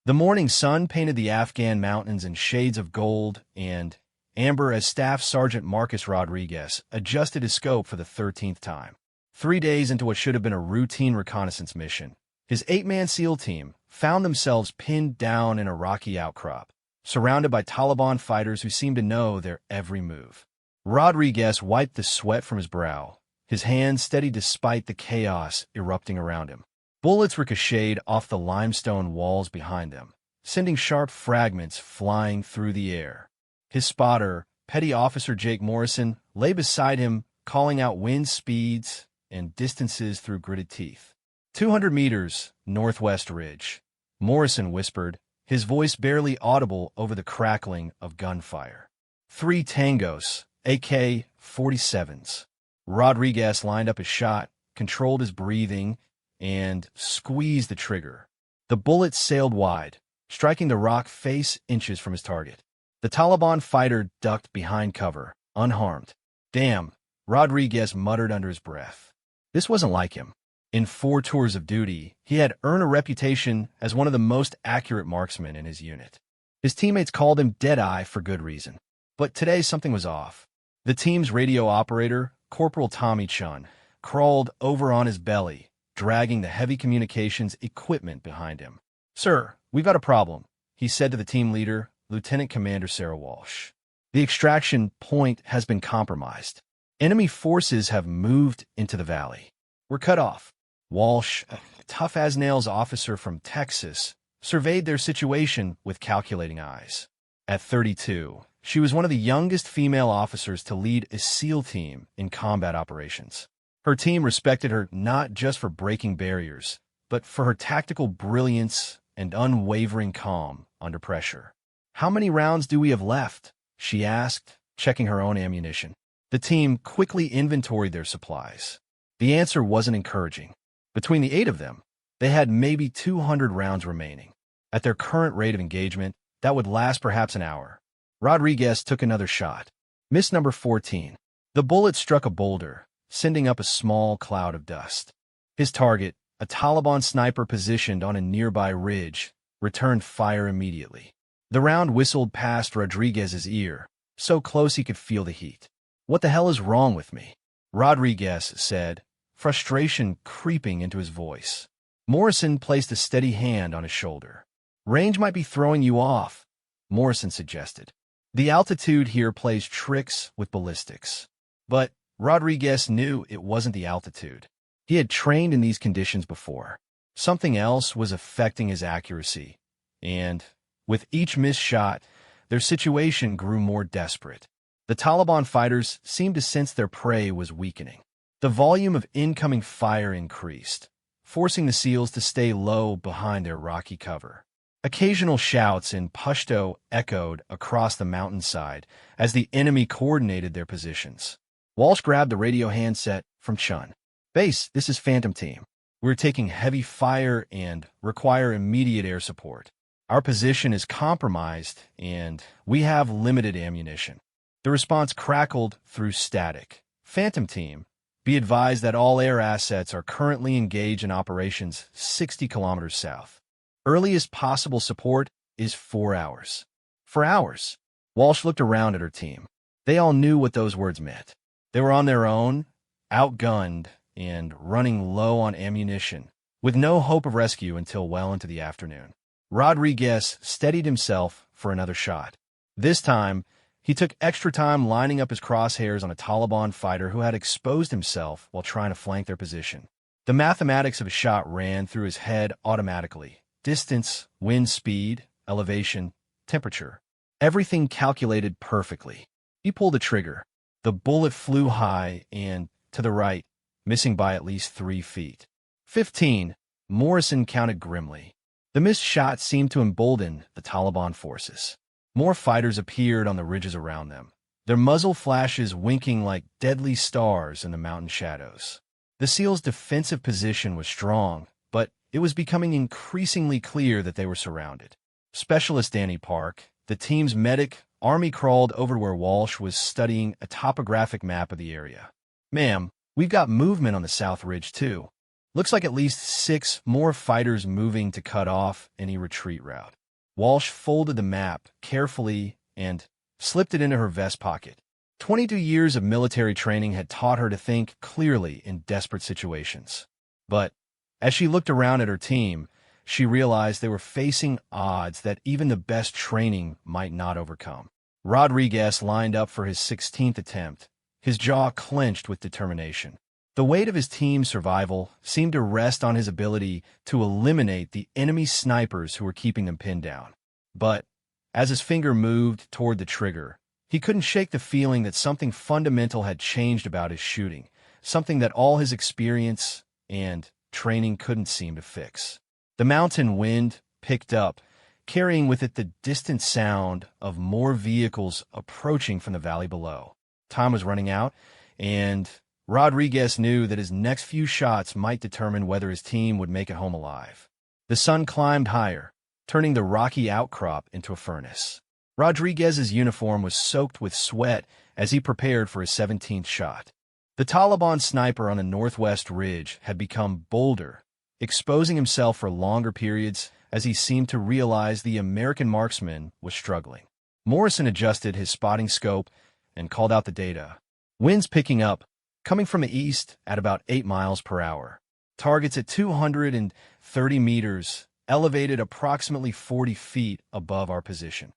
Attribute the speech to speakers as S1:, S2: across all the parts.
S1: The morning sun painted the Afghan mountains in shades of gold and amber as Staff Sergeant Marcus Rodriguez adjusted his scope for the 13th time. 3 days into what should have been a routine reconnaissance mission, his 8-man SEAL team found themselves pinned down in a rocky outcrop, surrounded by Taliban fighters who seemed to know their every move. Rodriguez wiped the sweat from his brow, his hands steady despite the chaos erupting around him. Bullets ricocheted off the limestone walls behind them, sending sharp fragments flying through the air. His spotter, Petty Officer Jake Morrison, lay beside him, calling out wind speeds and distances through gritted teeth. 200 meters, northwest ridge, Morrison whispered, his voice barely audible over the crackling of gunfire. 3 tangos, AK-47s. Rodriguez lined up his shot, controlled his breathing, and squeezed the trigger. The bullet sailed wide, striking the rock face inches from his target. The Taliban fighter ducked behind cover, unharmed. Damn, Rodriguez muttered under his breath. This wasn't like him. In 4 tours of duty, he had earned a reputation as one of the most accurate marksmen in his unit. His teammates called him Deadeye for good reason. But today something was off. The team's radio operator, Corporal Tommy Chun, crawled over on his belly, dragging the heavy communications equipment behind him. "Sir, we've got a problem," he said to the team leader, Lieutenant Commander Sarah Walsh. "The extraction point has been compromised. Enemy forces have moved into the valley. We're cut off." Walsh, a tough-as-nails officer from Texas, surveyed their situation with calculating eyes. At 32, she was one of the youngest female officers to lead a SEAL team in combat operations. Her team respected her not just for breaking barriers, but for her tactical brilliance and unwavering calm under pressure. "How many rounds do we have left?" she asked, checking her own ammunition. The team quickly inventoried their supplies. The answer wasn't encouraging. Between the 8 of them, they had maybe 200 rounds remaining. At their current rate of engagement, that would last perhaps an hour. Rodriguez took another shot. Miss number 14. The bullet struck a boulder, sending up a small cloud of dust. His target, a Taliban sniper positioned on a nearby ridge, returned fire immediately. The round whistled past Rodriguez's ear, so close he could feel the heat. "What the hell is wrong with me?" Rodriguez said, frustration creeping into his voice. Morrison placed a steady hand on his shoulder. "Range might be throwing you off," Morrison suggested. "The altitude here plays tricks with ballistics." But Rodriguez knew it wasn't the altitude. He had trained in these conditions before. Something else was affecting his accuracy, and with each missed shot, their situation grew more desperate. The Taliban fighters seemed to sense their prey was weakening. The volume of incoming fire increased, forcing the SEALs to stay low behind their rocky cover. Occasional shouts in Pashto echoed across the mountainside as the enemy coordinated their positions. Walsh grabbed the radio handset from Chun. "Base, this is Phantom Team. We're taking heavy fire and require immediate air support. Our position is compromised, and we have limited ammunition." The response crackled through static. "Phantom Team, be advised that all air assets are currently engaged in operations 60 kilometers south. Earliest possible support is 4 hours." 4 hours? Walsh looked around at her team. They all knew what those words meant. They were on their own, outgunned, and running low on ammunition, with no hope of rescue until well into the afternoon. Rodriguez steadied himself for another shot. This time, he took extra time lining up his crosshairs on a Taliban fighter who had exposed himself while trying to flank their position. The mathematics of a shot ran through his head automatically. Distance, wind speed, elevation, temperature. Everything calculated perfectly. He pulled the trigger. The bullet flew high and to the right, missing by at least 3 feet. 15, Morrison counted grimly. The missed shot seemed to embolden the Taliban forces. More fighters appeared on the ridges around them, their muzzle flashes winking like deadly stars in the mountain shadows. The SEALs' defensive position was strong, but it was becoming increasingly clear that they were surrounded. Specialist Danny Park, the team's medic, army crawled over to where Walsh was studying a topographic map of the area. "Ma'am, we've got movement on the south ridge, too." Looks like at least 6 more fighters moving to cut off any retreat route. Walsh folded the map carefully and slipped it into her vest pocket. 22 years of military training had taught her to think clearly in desperate situations. But as she looked around at her team, she realized they were facing odds that even the best training might not overcome. Rodriguez lined up for his 16th attempt, his jaw clenched with determination. The weight of his team's survival seemed to rest on his ability to eliminate the enemy snipers who were keeping them pinned down. But as his finger moved toward the trigger, he couldn't shake the feeling that something fundamental had changed about his shooting, something that all his experience and training couldn't seem to fix. The mountain wind picked up, carrying with it the distant sound of more vehicles approaching from the valley below. Time was running out, and Rodriguez knew that his next few shots might determine whether his team would make it home alive. The sun climbed higher, turning the rocky outcrop into a furnace. Rodriguez's uniform was soaked with sweat as he prepared for his 17th shot. The Taliban sniper on the northwest ridge had become bolder, exposing himself for longer periods as he seemed to realize the American marksman was struggling. Morrison adjusted his spotting scope and called out the data. Winds picking up, coming from the east at about 8 miles per hour. Targets at 230 meters, elevated approximately 40 feet above our position.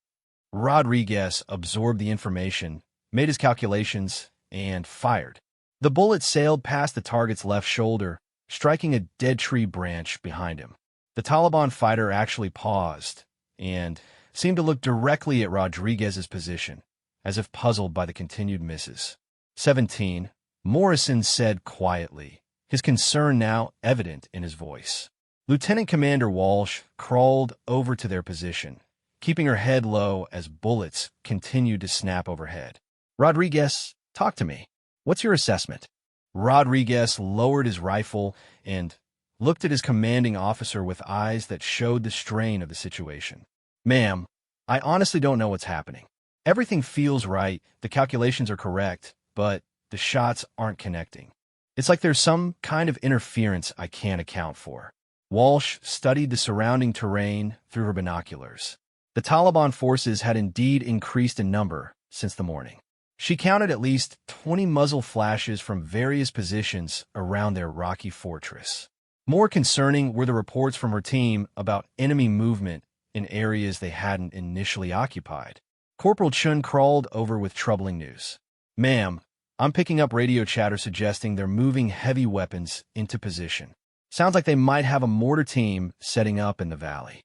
S1: Rodriguez absorbed the information, made his calculations, and fired. The bullet sailed past the target's left shoulder, striking a dead tree branch behind him. The Taliban fighter actually paused and seemed to look directly at Rodriguez's position, as if puzzled by the continued misses. 17, Morrison said quietly, his concern now evident in his voice. Lieutenant Commander Walsh crawled over to their position, keeping her head low as bullets continued to snap overhead. Rodriguez, talk to me. What's your assessment? Rodriguez lowered his rifle and looked at his commanding officer with eyes that showed the strain of the situation. Ma'am, I honestly don't know what's happening. Everything feels right, the calculations are correct, but the shots aren't connecting. It's like there's some kind of interference I can't account for. Walsh studied the surrounding terrain through her binoculars. The Taliban forces had indeed increased in number since the morning. She counted at least 20 muzzle flashes from various positions around their rocky fortress. More concerning were the reports from her team about enemy movement in areas they hadn't initially occupied. Corporal Chun crawled over with troubling news. Ma'am, I'm picking up radio chatter suggesting they're moving heavy weapons into position. Sounds like they might have a mortar team setting up in the valley.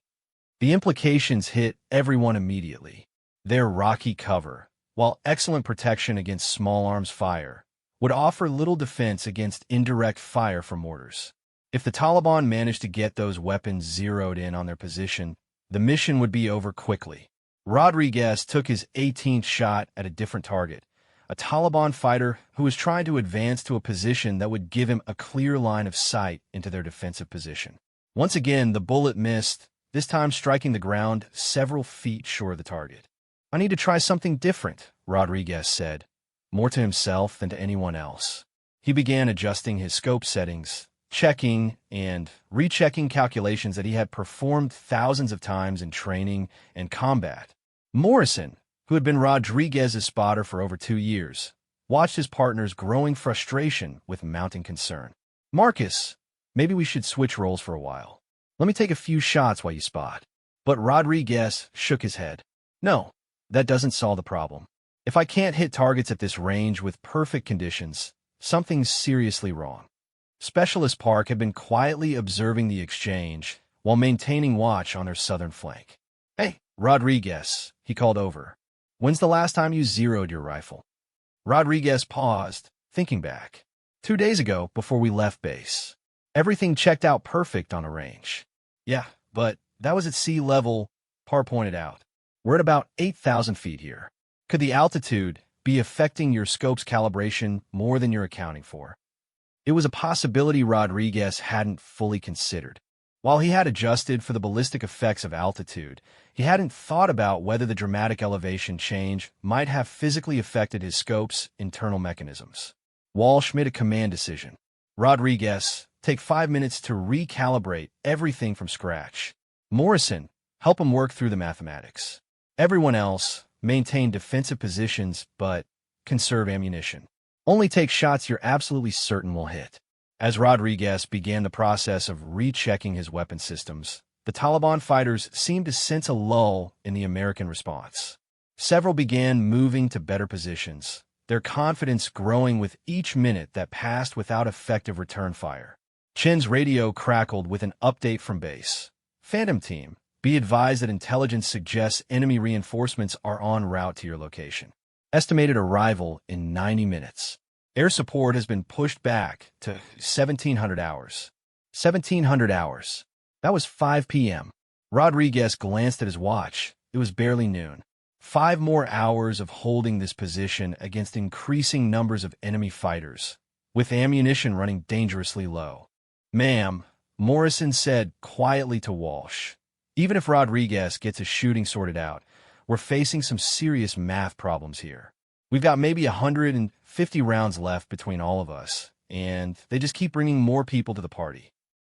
S1: The implications hit everyone immediately. Their rocky cover, while excellent protection against small arms fire, would offer little defense against indirect fire from mortars. If the Taliban managed to get those weapons zeroed in on their position, the mission would be over quickly. Rodriguez took his 18th shot at a different target, a Taliban fighter who was trying to advance to a position that would give him a clear line of sight into their defensive position. Once again, the bullet missed, this time striking the ground several feet short of the target. I need to try something different, Rodriguez said, more to himself than to anyone else. He began adjusting his scope settings, checking and rechecking calculations that he had performed thousands of times in training and combat. Morrison, who had been Rodriguez's spotter for over 2 years, watched his partner's growing frustration with mounting concern. Marcus, maybe we should switch roles for a while. Let me take a few shots while you spot. But Rodriguez shook his head. No, that doesn't solve the problem. If I can't hit targets at this range with perfect conditions, something's seriously wrong. Specialist Park had been quietly observing the exchange while maintaining watch on their southern flank. Hey, Rodriguez, he called over. When's the last time you zeroed your rifle? Rodriguez paused, thinking back. 2 days ago, before we left base. Everything checked out perfect on a range. Yeah, but that was at sea level, Parr pointed out. We're at about 8,000 feet here. Could the altitude be affecting your scope's calibration more than you're accounting for? It was a possibility Rodriguez hadn't fully considered. While he had adjusted for the ballistic effects of altitude, he hadn't thought about whether the dramatic elevation change might have physically affected his scope's internal mechanisms. Walsh made a command decision. Rodriguez, take 5 minutes to recalibrate everything from scratch. Morrison, help him work through the mathematics. Everyone else, maintain defensive positions but conserve ammunition. Only take shots you're absolutely certain will hit. As Rodriguez began the process of rechecking his weapon systems, the Taliban fighters seemed to sense a lull in the American response. Several began moving to better positions, their confidence growing with each minute that passed without effective return fire. Chin's radio crackled with an update from base. Phantom Team, be advised that intelligence suggests enemy reinforcements are en route to your location. Estimated arrival in 90 minutes. Air support has been pushed back to 1,700 hours. 1,700 hours. That was 5 p.m. Rodriguez glanced at his watch. It was barely noon. 5 more hours of holding this position against increasing numbers of enemy fighters, with ammunition running dangerously low. "Ma'am," Morrison said quietly to Walsh, "even if Rodriguez gets his shooting sorted out, we're facing some serious math problems here. We've got maybe 150 rounds left between all of us, and they just keep bringing more people to the party."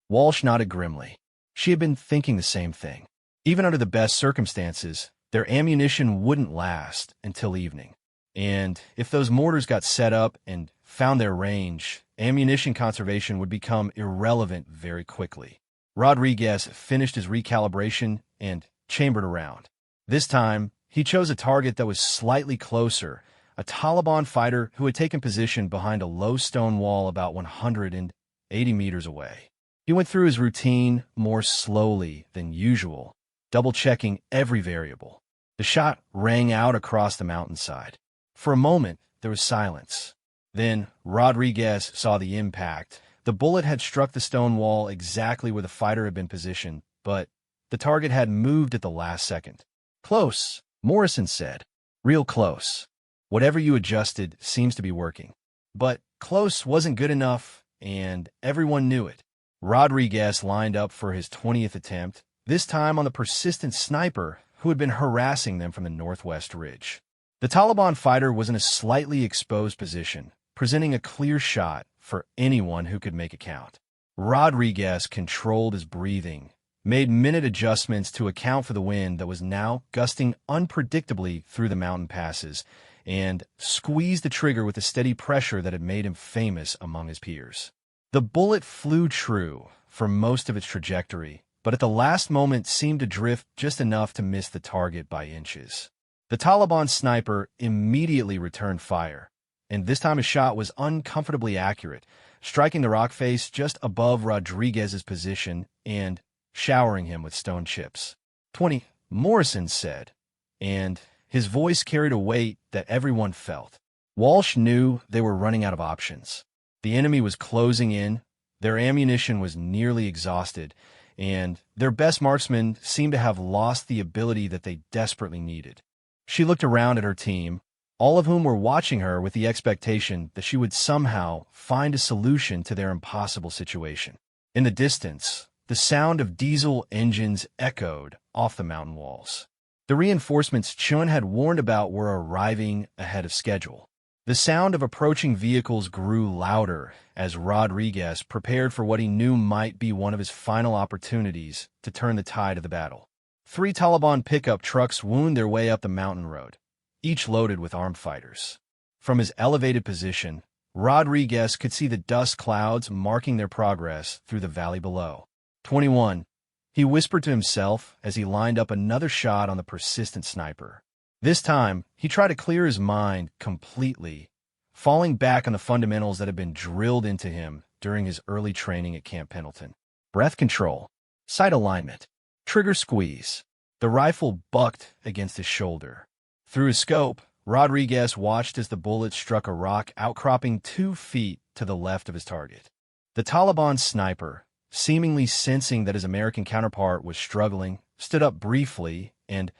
S1: Walsh nodded grimly. She had been thinking the same thing. Even under the best circumstances, their ammunition wouldn't last until evening. And if those mortars got set up and found their range, ammunition conservation would become irrelevant very quickly. Rodriguez finished his recalibration and chambered around. This time, he chose a target that was slightly closer, a Taliban fighter who had taken position behind a low stone wall about 180 meters away. He went through his routine more slowly than usual, double-checking every variable. The shot rang out across the mountainside. For a moment, there was silence. Then Rodriguez saw the impact. The bullet had struck the stone wall exactly where the fighter had been positioned, but the target had moved at the last second. "Close," Morrison said. "Real close. Whatever you adjusted seems to be working." But close wasn't good enough, and everyone knew it. Rodriguez lined up for his 20th attempt, this time on the persistent sniper who had been harassing them from the northwest ridge. The Taliban fighter was in a slightly exposed position, presenting a clear shot for anyone who could make it count. Rodriguez controlled his breathing, made minute adjustments to account for the wind that was now gusting unpredictably through the mountain passes, and squeezed the trigger with the steady pressure that had made him famous among his peers. The bullet flew true for most of its trajectory, but at the last moment seemed to drift just enough to miss the target by inches. The Taliban sniper immediately returned fire, and this time his shot was uncomfortably accurate, striking the rock face just above Rodriguez's position and showering him with stone chips. 20, Morrison said, and his voice carried a weight that everyone felt. Walsh knew they were running out of options. The enemy was closing in, their ammunition was nearly exhausted, and their best marksmen seemed to have lost the ability that they desperately needed. She looked around at her team, all of whom were watching her with the expectation that she would somehow find a solution to their impossible situation. In the distance, the sound of diesel engines echoed off the mountain walls. The reinforcements Chun had warned about were arriving ahead of schedule. The sound of approaching vehicles grew louder as Rodriguez prepared for what he knew might be one of his final opportunities to turn the tide of the battle. 3 Taliban pickup trucks wound their way up the mountain road, each loaded with armed fighters. From his elevated position, Rodriguez could see the dust clouds marking their progress through the valley below. 21. He whispered to himself as he lined up another shot on the persistent sniper. This time, he tried to clear his mind completely, falling back on the fundamentals that had been drilled into him during his early training at Camp Pendleton. Breath control, sight alignment, trigger squeeze. The rifle bucked against his shoulder. Through his scope, Rodriguez watched as the bullet struck a rock outcropping 2 feet to the left of his target. The Taliban sniper, seemingly sensing that his American counterpart was struggling, stood up briefly and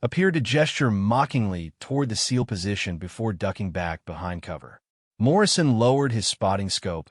S1: appeared to gesture mockingly toward the SEAL position before ducking back behind cover. Morrison lowered his spotting scope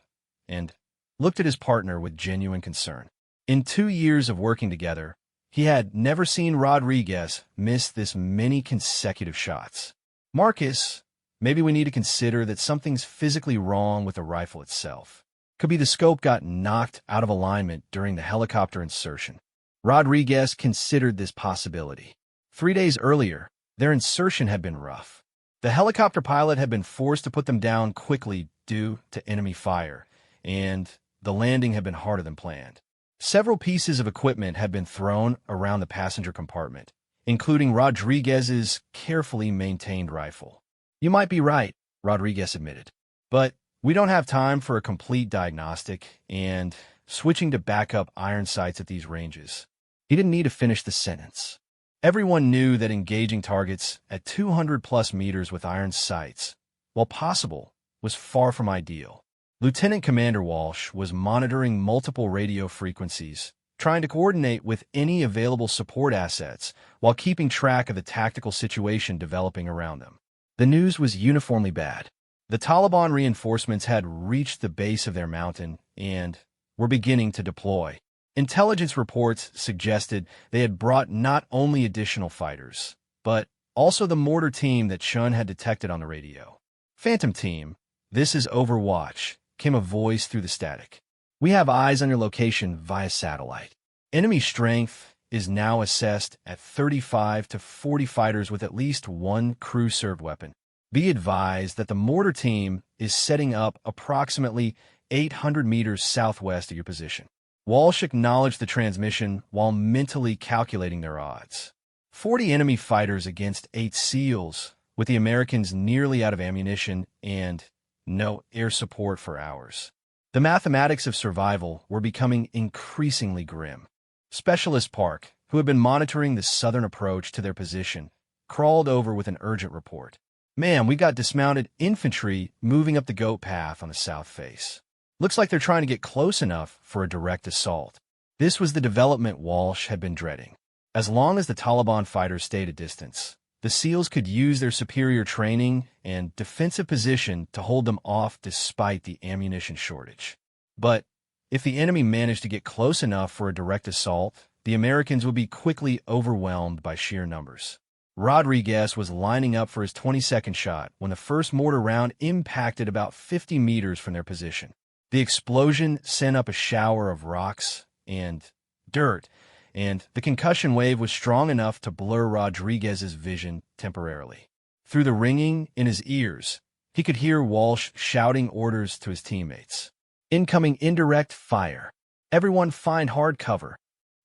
S1: and looked at his partner with genuine concern. In 2 years of working together, he had never seen Rodriguez miss this many consecutive shots. "Marcus, maybe we need to consider that something's physically wrong with the rifle itself." Could be the scope got knocked out of alignment during the helicopter insertion. Rodriguez considered this possibility. 3 days earlier, their insertion had been rough. The helicopter pilot had been forced to put them down quickly due to enemy fire, and the landing had been harder than planned. Several pieces of equipment had been thrown around the passenger compartment, including Rodriguez's carefully maintained rifle. "You might be right," Rodriguez admitted, "but we don't have time for a complete diagnostic and switching to backup iron sights at these ranges." He didn't need to finish the sentence. Everyone knew that engaging targets at 200-plus meters with iron sights, while possible, was far from ideal. Lieutenant Commander Walsh was monitoring multiple radio frequencies, trying to coordinate with any available support assets while keeping track of the tactical situation developing around them. The news was uniformly bad. The Taliban reinforcements had reached the base of their mountain and were beginning to deploy. Intelligence reports suggested they had brought not only additional fighters, but also the mortar team that Chun had detected on the radio. "Phantom Team, this is Overwatch," came a voice through the static. "We have eyes on your location via satellite. Enemy strength is now assessed at 35 to 40 fighters with at least one crew-served weapon. Be advised that the mortar team is setting up approximately 800 meters southwest of your position." Walsh acknowledged the transmission while mentally calculating their odds. 40 enemy fighters against 8 SEALs, with the Americans nearly out of ammunition and no air support for hours. The mathematics of survival were becoming increasingly grim. Specialist Park, who had been monitoring the southern approach to their position, crawled over with an urgent report. "Ma'am, we got dismounted infantry moving up the goat path on the south face. Looks like they're trying to get close enough for a direct assault." This was the development Walsh had been dreading. As long as the Taliban fighters stayed a distance, the SEALs could use their superior training and defensive position to hold them off despite the ammunition shortage. But if the enemy managed to get close enough for a direct assault, the Americans would be quickly overwhelmed by sheer numbers. Rodriguez was lining up for his 22nd shot when the first mortar round impacted about 50 meters from their position. The explosion sent up a shower of rocks and dirt, and the concussion wave was strong enough to blur Rodriguez's vision temporarily. Through the ringing in his ears, he could hear Walsh shouting orders to his teammates. "Incoming indirect fire. Everyone find hard cover."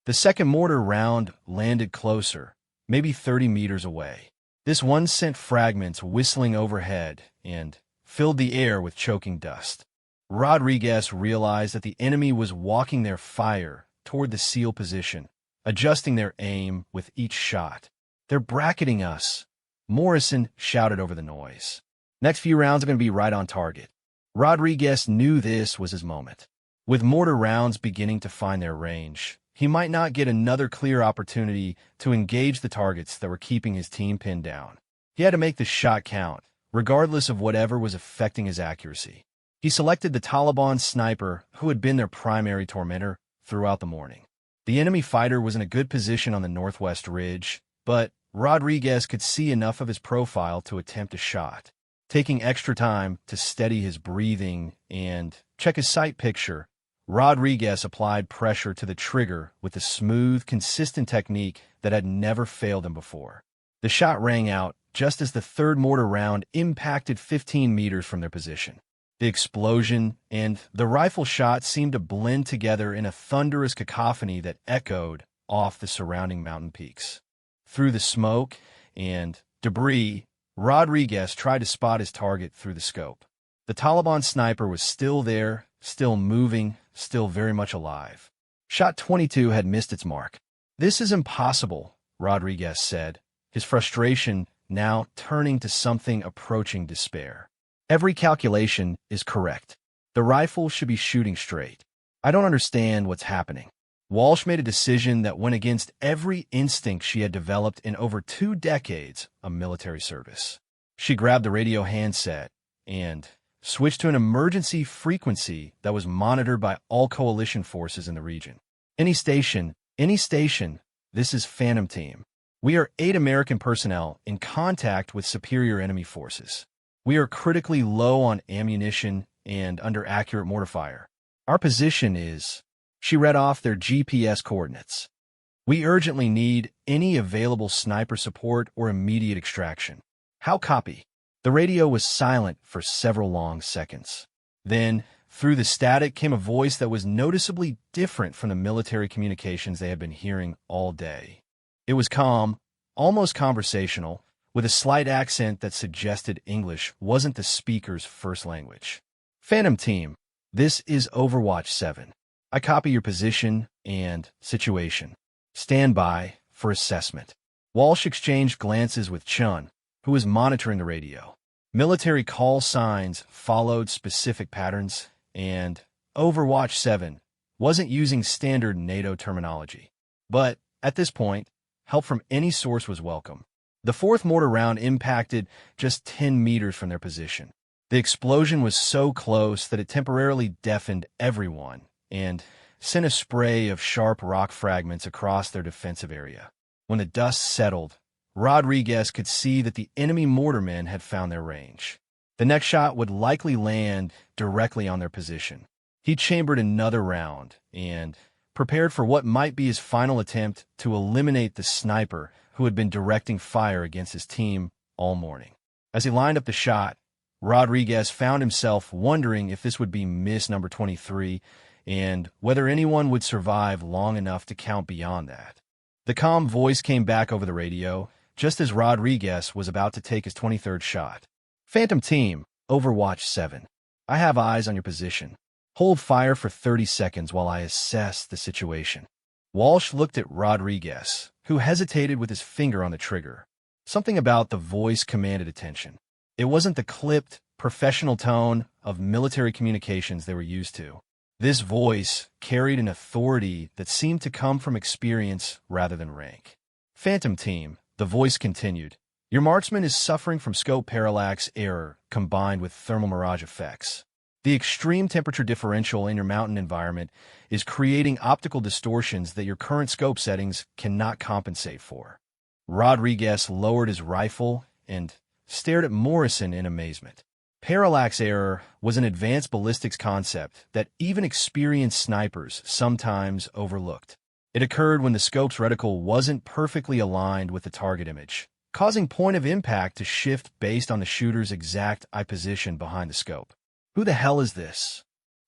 S1: The second mortar round landed closer, maybe 30 meters away. This one sent fragments whistling overhead and filled the air with choking dust. Rodriguez realized that the enemy was walking their fire toward the SEAL position, adjusting their aim with each shot. "They're bracketing us," Morrison shouted over the noise. "Next few rounds are going to be right on target." Rodriguez knew this was his moment. With mortar rounds beginning to find their range, he might not get another clear opportunity to engage the targets that were keeping his team pinned down. He had to make the shot count, regardless of whatever was affecting his accuracy. He selected the Taliban sniper who had been their primary tormentor throughout the morning. The enemy fighter was in a good position on the northwest ridge, but Rodriguez could see enough of his profile to attempt a shot. Taking extra time to steady his breathing and check his sight picture, Rodriguez applied pressure to the trigger with a smooth, consistent technique that had never failed him before. The shot rang out just as the third mortar round impacted 15 meters from their position. The explosion and the rifle shot seemed to blend together in a thunderous cacophony that echoed off the surrounding mountain peaks. Through the smoke and debris, Rodriguez tried to spot his target through the scope. The Taliban sniper was still there, still moving, still very much alive. Shot 22 had missed its mark. "This is impossible," Rodriguez said, his frustration now turning to something approaching despair. "Every calculation is correct. The rifle should be shooting straight. I don't understand what's happening." Walsh made a decision that went against every instinct she had developed in over 2 decades of military service. She grabbed the radio handset and switched to an emergency frequency that was monitored by all coalition forces in the region. Any station, this is Phantom Team. We are 8 American personnel in contact with superior enemy forces. We are critically low on ammunition and under accurate mortar fire. Our position is... She read off their GPS coordinates. We urgently need any available sniper support or immediate extraction. How copy? The radio was silent for several long seconds. Then, through the static came a voice that was noticeably different from the military communications they had been hearing all day. It was calm, almost conversational, with a slight accent that suggested English wasn't the speaker's first language. Phantom Team, this is Overwatch 7. I copy your position and situation. Stand by for assessment. Walsh exchanged glances with Chun, who was monitoring the radio. Military call signs followed specific patterns, and Overwatch 7 wasn't using standard NATO terminology. But, at this point, help from any source was welcome. The fourth mortar round impacted just 10 meters from their position. The explosion was so close that it temporarily deafened everyone and sent a spray of sharp rock fragments across their defensive area. When the dust settled, Rodriguez could see that the enemy mortarmen had found their range. The next shot would likely land directly on their position. He chambered another round and prepared for what might be his final attempt to eliminate the sniper who had been directing fire against his team all morning. As he lined up the shot, Rodriguez found himself wondering if this would be miss number 23 and whether anyone would survive long enough to count beyond that. The calm voice came back over the radio, just as Rodriguez was about to take his 23rd shot. Phantom Team, Overwatch 7. I have eyes on your position. Hold fire for 30 seconds while I assess the situation. Walsh looked at Rodriguez, who hesitated with his finger on the trigger. Something about the voice commanded attention. It wasn't the clipped, professional tone of military communications they were used to. This voice carried an authority that seemed to come from experience rather than rank. Phantom Team, the voice continued. Your marksman is suffering from scope parallax error combined with thermal mirage effects. The extreme temperature differential in your mountain environment is creating optical distortions that your current scope settings cannot compensate for. Rodriguez lowered his rifle and stared at Morrison in amazement. Parallax error was an advanced ballistics concept that even experienced snipers sometimes overlooked. It occurred when the scope's reticle wasn't perfectly aligned with the target image, causing point of impact to shift based on the shooter's exact eye position behind the scope. Who the hell is this?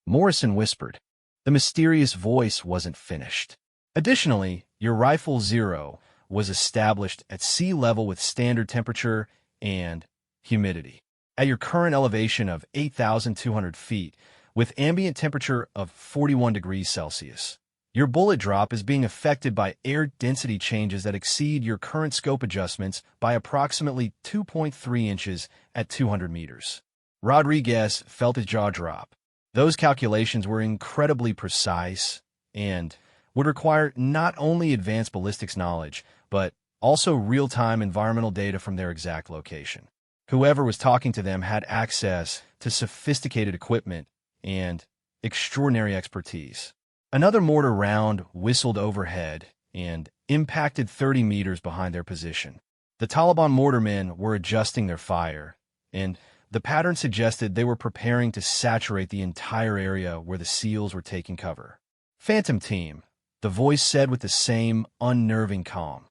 S1: Morrison whispered. The mysterious voice wasn't finished. Additionally, your rifle 0 was established at sea level with standard temperature and humidity. At your current elevation of 8,200 feet, with ambient temperature of 41 degrees Celsius, your bullet drop is being affected by air density changes that exceed your current scope adjustments by approximately 2.3 inches at 200 meters. Rodriguez felt his jaw drop. Those calculations were incredibly precise and would require not only advanced ballistics knowledge, but also real-time environmental data from their exact location. Whoever was talking to them had access to sophisticated equipment and extraordinary expertise. Another mortar round whistled overhead and impacted 30 meters behind their position. The Taliban mortarmen were adjusting their fire, and the pattern suggested they were preparing to saturate the entire area where the SEALs were taking cover. Phantom Team, the voice said with the same unnerving calm.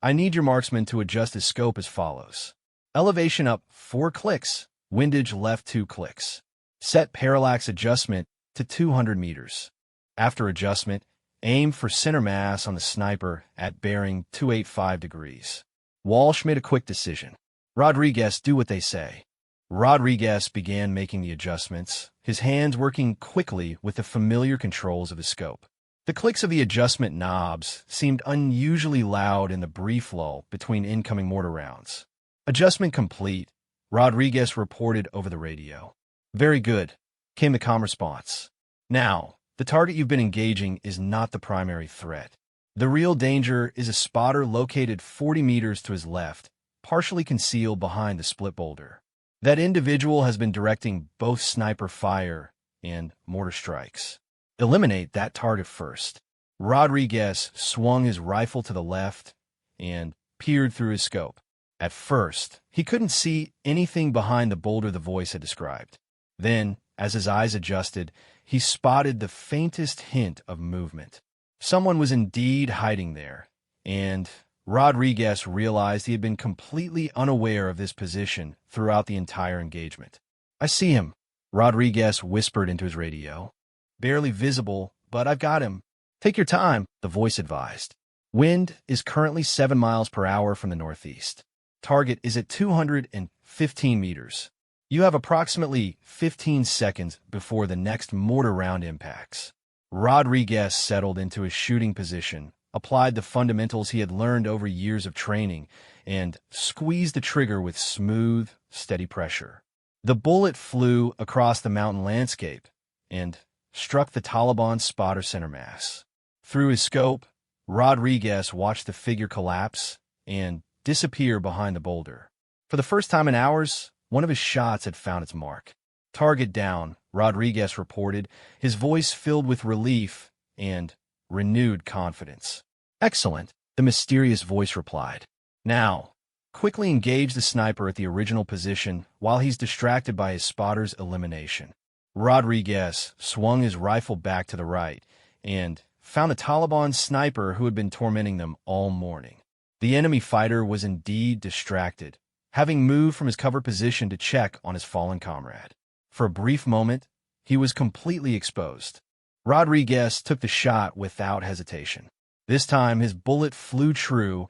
S1: I need your marksman to adjust his scope as follows. Elevation up 4 clicks, windage left 2 clicks. Set parallax adjustment to 200 meters. After adjustment, aim for center mass on the sniper at bearing 285 degrees. Walsh made a quick decision. Rodriguez, do what they say. Rodriguez began making the adjustments, his hands working quickly with the familiar controls of his scope. The clicks of the adjustment knobs seemed unusually loud in the brief lull between incoming mortar rounds. Adjustment complete, Rodriguez reported over the radio. Very good, came the calm response. Now, the target you've been engaging is not the primary threat. The real danger is a spotter located 40 meters to his left, partially concealed behind the split boulder. That individual has been directing both sniper fire and mortar strikes. Eliminate that target first. Rodriguez swung his rifle to the left and peered through his scope. At first, he couldn't see anything behind the boulder the voice had described. Then, as his eyes adjusted, he spotted the faintest hint of movement. Someone was indeed hiding there, and Rodriguez realized he had been completely unaware of this position throughout the entire engagement. "I see him," Rodriguez whispered into his radio. "Barely visible, but I've got him." "Take your time," the voice advised. "Wind is currently 7 miles per hour from the northeast. Target is at 215 meters. You have approximately 15 seconds before the next mortar round impacts." Rodriguez settled into his shooting position, applied the fundamentals he had learned over years of training, and squeezed the trigger with smooth, steady pressure. The bullet flew across the mountain landscape and struck the Taliban spotter center mass. Through his scope, Rodriguez watched the figure collapse and disappear behind the boulder. For the first time in hours, one of his shots had found its mark. "Target down," Rodriguez reported, his voice filled with relief and renewed confidence. "Excellent," the mysterious voice replied. "Now, quickly engage the sniper at the original position while he's distracted by his spotter's elimination." Rodriguez swung his rifle back to the right and found the Taliban sniper who had been tormenting them all morning. The enemy fighter was indeed distracted, having moved from his cover position to check on his fallen comrade. For a brief moment, he was completely exposed. Rodriguez took the shot without hesitation. This time, his bullet flew true,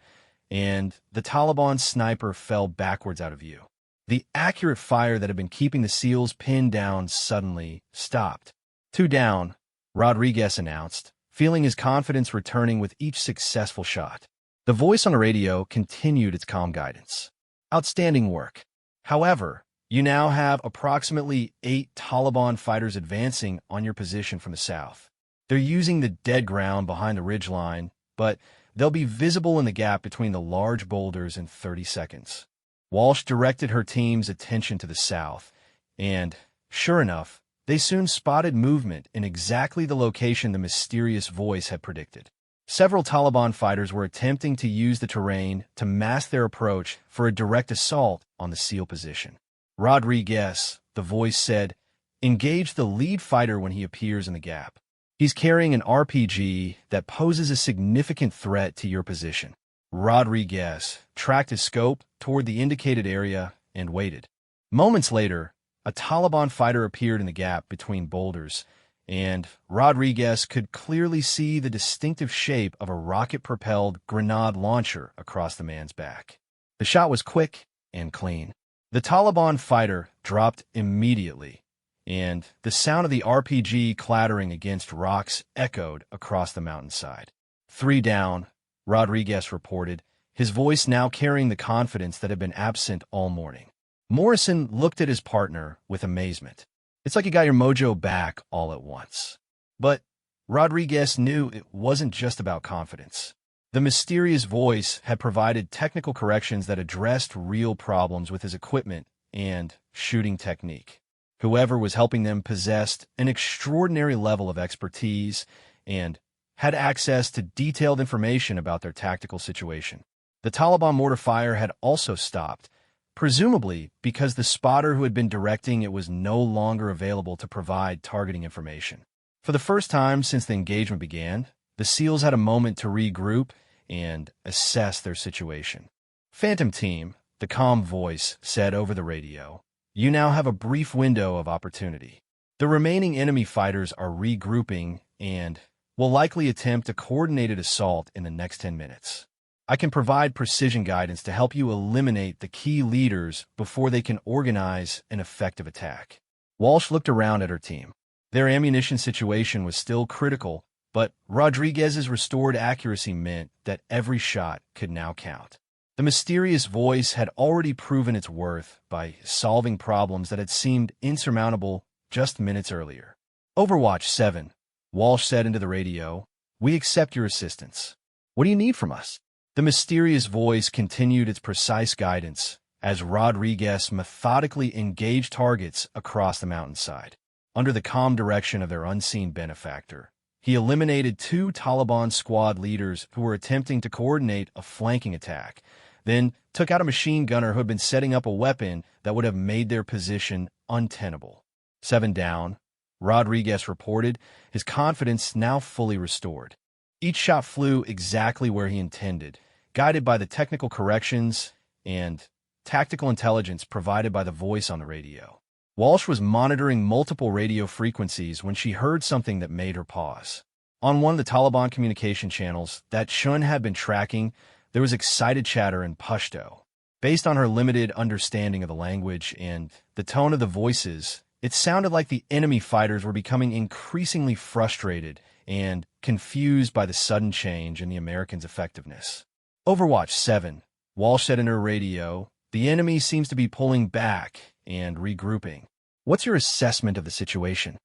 S1: and the Taliban sniper fell backwards out of view. The accurate fire that had been keeping the SEALs pinned down suddenly stopped. "Two down," Rodriguez announced, feeling his confidence returning with each successful shot. The voice on the radio continued its calm guidance. "Outstanding work. However, you now have approximately 8 Taliban fighters advancing on your position from the south. They're using the dead ground behind the ridgeline, but they'll be visible in the gap between the large boulders in 30 seconds. Walsh directed her team's attention to the south, and, sure enough, they soon spotted movement in exactly the location the mysterious voice had predicted. Several Taliban fighters were attempting to use the terrain to mask their approach for a direct assault on the SEAL position. "Rodriguez," the voice said, "engage the lead fighter when he appears in the gap. He's carrying an RPG that poses a significant threat to your position." Rodriguez tracked his scope toward the indicated area and waited. Moments later, a Taliban fighter appeared in the gap between boulders, and Rodriguez could clearly see the distinctive shape of a rocket-propelled grenade launcher across the man's back. The shot was quick and clean. The Taliban fighter dropped immediately, and the sound of the RPG clattering against rocks echoed across the mountainside. "Three down," Rodriguez reported, his voice now carrying the confidence that had been absent all morning. Morrison looked at his partner with amazement. "It's like you got your mojo back all at once." But Rodriguez knew it wasn't just about confidence. The mysterious voice had provided technical corrections that addressed real problems with his equipment and shooting technique. Whoever was helping them possessed an extraordinary level of expertise and had access to detailed information about their tactical situation. The Taliban mortar fire had also stopped, presumably because the spotter who had been directing it was no longer available to provide targeting information. For the first time since the engagement began, the SEALs had a moment to regroup and assess their situation. "Phantom Team," the calm voice said over the radio, "you now have a brief window of opportunity. The remaining enemy fighters are regrouping and will likely attempt a coordinated assault in the next 10 minutes. I can provide precision guidance to help you eliminate the key leaders before they can organize an effective attack." Walsh looked around at her team. Their ammunition situation was still critical, but Rodriguez's restored accuracy meant that every shot could now count. The mysterious voice had already proven its worth by solving problems that had seemed insurmountable just minutes earlier. "Overwatch 7, Walsh said into the radio, "we accept your assistance. What do you need from us?" The mysterious voice continued its precise guidance as Rodriguez methodically engaged targets across the mountainside. Under the calm direction of their unseen benefactor, he eliminated 2 Taliban squad leaders who were attempting to coordinate a flanking attack, then took out a machine gunner who had been setting up a weapon that would have made their position untenable. 7 down, Rodriguez reported, his confidence now fully restored. Each shot flew exactly where he intended, guided by the technical corrections and tactical intelligence provided by the voice on the radio. Walsh was monitoring multiple radio frequencies when she heard something that made her pause. On one of the Taliban communication channels that Chun had been tracking, there was excited chatter in Pashto. Based on her limited understanding of the language and the tone of the voices, it sounded like the enemy fighters were becoming increasingly frustrated and confused by the sudden change in the Americans' effectiveness. Overwatch 7, Walsh said in her radio, the enemy seems to be pulling back and regrouping. What's your assessment of the situation?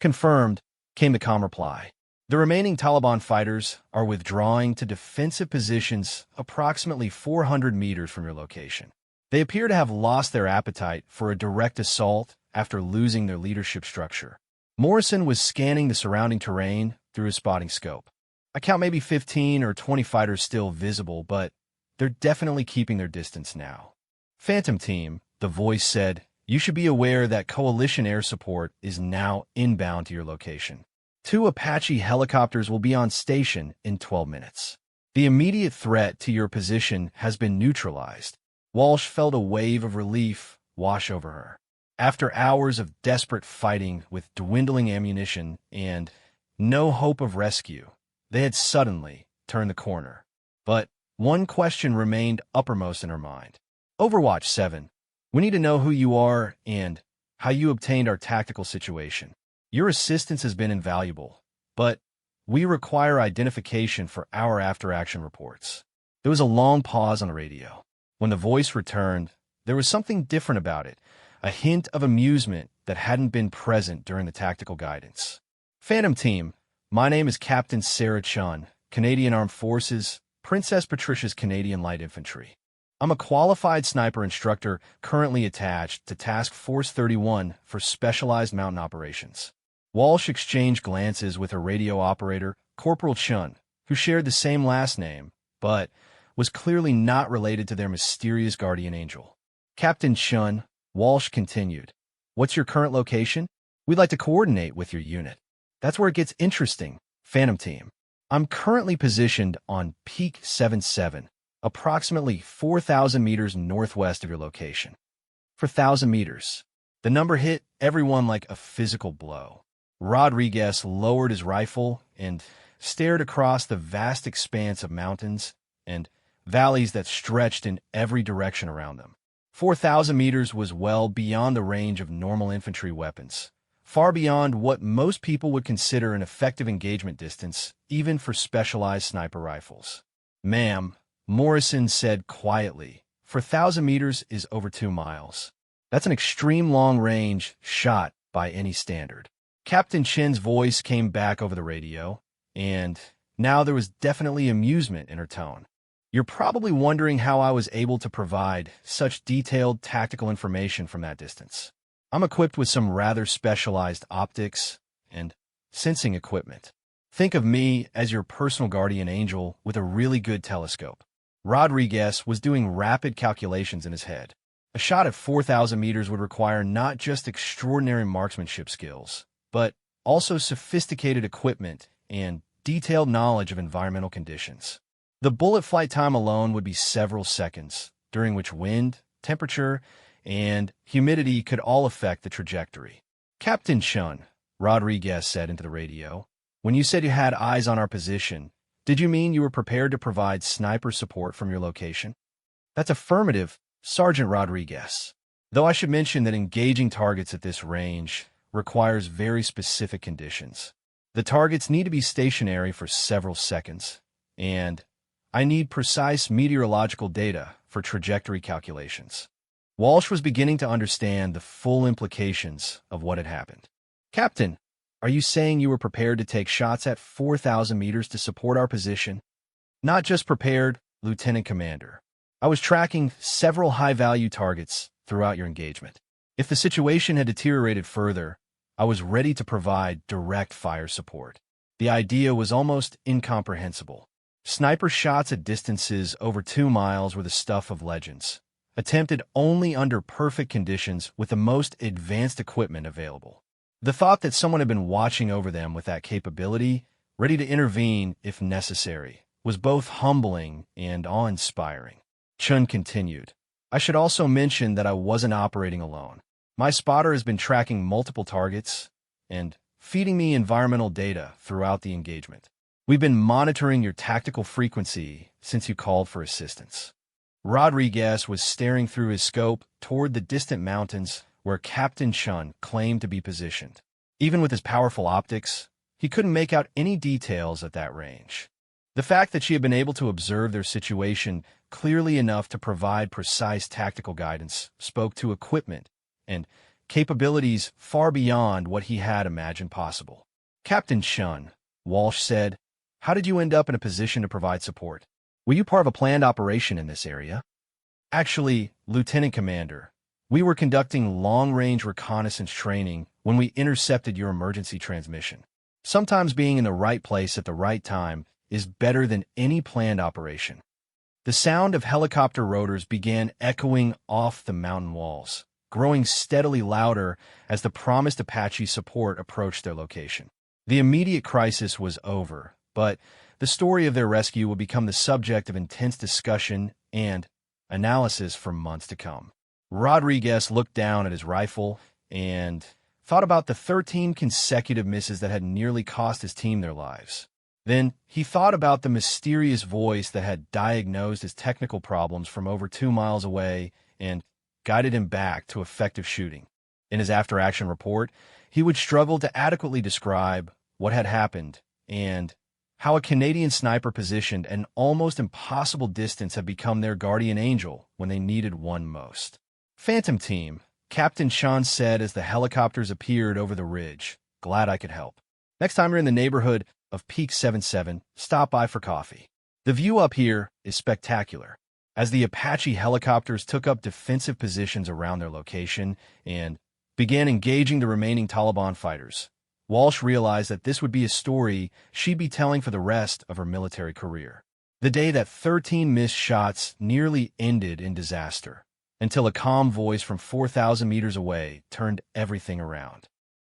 S1: Confirmed, came the calm reply. The remaining Taliban fighters are withdrawing to defensive positions approximately 400 meters from your location. They appear to have lost their appetite for a direct assault after losing their leadership structure. Morrison was scanning the surrounding terrain through his spotting scope. I count maybe 15 or 20 fighters still visible, but they're definitely keeping their distance now. Phantom Team, the voice said, you should be aware that coalition air support is now inbound to your location. 2 Apache helicopters will be on station in 12 minutes. The immediate threat to your position has been neutralized. Walsh felt a wave of relief wash over her. After hours of desperate fighting with dwindling ammunition and no hope of rescue, they had suddenly turned the corner. But one question remained uppermost in her mind. Overwatch 7, we need to know who you are and how you obtained our tactical situation. Your assistance has been invaluable, but we require identification for our after-action reports. There was a long pause on the radio. When the voice returned, there was something different about it, a hint of amusement that hadn't been present during the tactical guidance. Phantom Team, my name is Captain Sarah Chun, Canadian Armed Forces, Princess Patricia's Canadian Light Infantry. I'm a qualified sniper instructor currently attached to Task Force 31 for Specialized Mountain Operations. Walsh exchanged glances with her radio operator, Corporal Chun, who shared the same last name, but was clearly not related to their mysterious guardian angel. Captain Chun, Walsh continued, what's your current location? We'd like to coordinate with your unit. That's where it gets interesting, Phantom Team. I'm currently positioned on Peak 77, approximately 4,000 meters northwest of your location. 4,000 meters. The number hit everyone like a physical blow. Rodriguez lowered his rifle and stared across the vast expanse of mountains and valleys that stretched in every direction around them. 4,000 meters was well beyond the range of normal infantry weapons, far beyond what most people would consider an effective engagement distance, even for specialized sniper rifles. Ma'am, Morrison said quietly, 4,000 meters is over 2 miles. That's an extreme long-range shot by any standard. Captain Chin's voice came back over the radio, and now there was definitely amusement in her tone. You're probably wondering how I was able to provide such detailed tactical information from that distance. I'm equipped with some rather specialized optics and sensing equipment. Think of me as your personal guardian angel with a really good telescope. Rodriguez was doing rapid calculations in his head. A shot at 4,000 meters would require not just extraordinary marksmanship skills, but also sophisticated equipment and detailed knowledge of environmental conditions. The bullet flight time alone would be several seconds, during which wind, temperature, and humidity could all affect the trajectory. Captain Chun, Rodriguez said into the radio, when you said you had eyes on our position, did you mean you were prepared to provide sniper support from your location? That's affirmative, Sergeant Rodriguez. Though I should mention that engaging targets at this range requires very specific conditions. The targets need to be stationary for several seconds, and I need precise meteorological data for trajectory calculations. Walsh was beginning to understand the full implications of what had happened. Captain, are you saying you were prepared to take shots at 4,000 meters to support our position? Not just prepared, Lieutenant Commander. I was tracking several high-value targets throughout your engagement. If the situation had deteriorated further, I was ready to provide direct fire support. The idea was almost incomprehensible. Sniper shots at distances over 2 miles were the stuff of legends, attempted only under perfect conditions with the most advanced equipment available. The thought that someone had been watching over them with that capability, ready to intervene if necessary, was both humbling and awe-inspiring. Chun continued, I should also mention that I wasn't operating alone. My spotter has been tracking multiple targets and feeding me environmental data throughout the engagement. We've been monitoring your tactical frequency since you called for assistance. Rodriguez was staring through his scope toward the distant mountains where Captain Chun claimed to be positioned. Even with his powerful optics, he couldn't make out any details at that range. The fact that she had been able to observe their situation clearly enough to provide precise tactical guidance spoke to equipment and capabilities far beyond what he had imagined possible. Captain Chun, Walsh said, how did you end up in a position to provide support? Were you part of a planned operation in this area? Actually, Lieutenant Commander, we were conducting long-range reconnaissance training when we intercepted your emergency transmission. Sometimes being in the right place at the right time is better than any planned operation. The sound of helicopter rotors began echoing off the mountain walls, growing steadily louder as the promised Apache support approached their location. The immediate crisis was over, but the story of their rescue would become the subject of intense discussion and analysis for months to come. Rodriguez looked down at his rifle and thought about the 13 consecutive misses that had nearly cost his team their lives. Then he thought about the mysterious voice that had diagnosed his technical problems from over 2 miles away and guided him back to effective shooting. In his after-action report, he would struggle to adequately describe what had happened and how a Canadian sniper positioned at an almost impossible distance had become their guardian angel when they needed one most. Phantom Team, Captain Chun said as the helicopters appeared over the ridge. Glad I could help. Next time you're in the neighborhood of Peak 77, stop by for coffee. The view up here is spectacular. As the Apache helicopters took up defensive positions around their location and began engaging the remaining Taliban fighters, Walsh realized that this would be a story she'd be telling for the rest of her military career. The day that 13 missed shots nearly ended in disaster, until a calm voice from 4,000 meters away turned everything around.